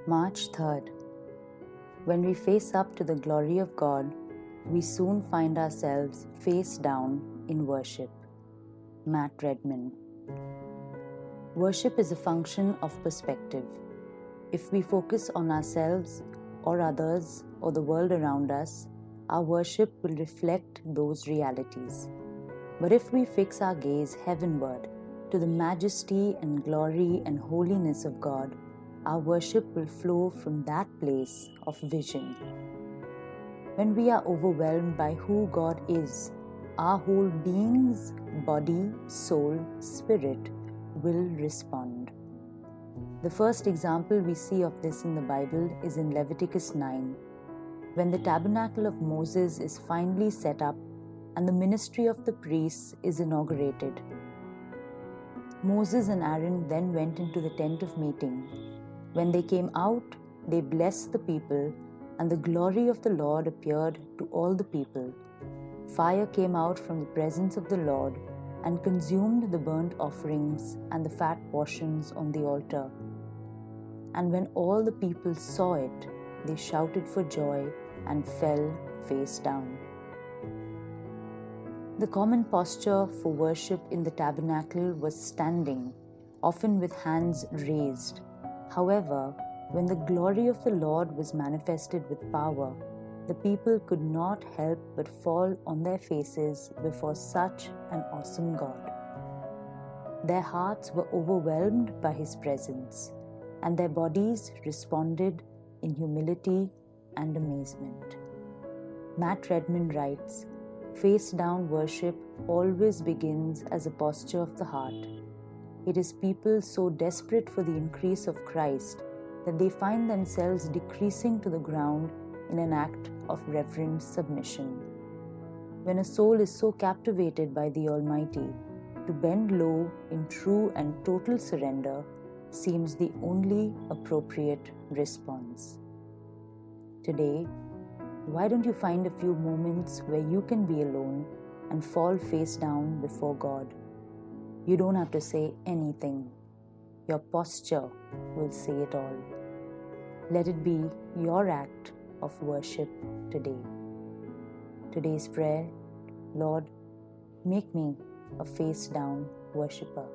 March 3rd. When we face up to the glory of God, we soon find ourselves face down in worship. Matt Redman. Worship is a function of perspective. If we focus on ourselves or others or the world around us, our worship will reflect those realities. But if we fix our gaze heavenward to the majesty and glory and holiness of God, our worship will flow from that place of vision. When we are overwhelmed by who God is, our whole beings, body, soul, spirit will respond. The first example we see of this in the Bible is in Leviticus 9, when the tabernacle of Moses is finally set up and the ministry of the priests is inaugurated. Moses and Aaron then went into the tent of meeting. When they came out, they blessed the people, and the glory of the Lord appeared to all the people. Fire came out from the presence of the Lord and consumed the burnt offerings and the fat portions on the altar. And when all the people saw it, they shouted for joy and fell face down. The common posture for worship in the tabernacle was standing, often with hands raised. However, when the glory of the Lord was manifested with power, the people could not help but fall on their faces before such an awesome God. Their hearts were overwhelmed by His presence, and their bodies responded in humility and amazement. Matt Redman writes, "Face-down worship always begins as a posture of the heart. It is people so desperate for the increase of Christ that they find themselves decreasing to the ground in an act of reverent submission. When a soul is so captivated by the Almighty, to bend low in true and total surrender seems the only appropriate response." Today, why don't you find a few moments where you can be alone and fall face down before God? You don't have to say anything. Your posture will say it all. Let it be your act of worship today. Today's prayer: Lord, make me a face-down worshipper.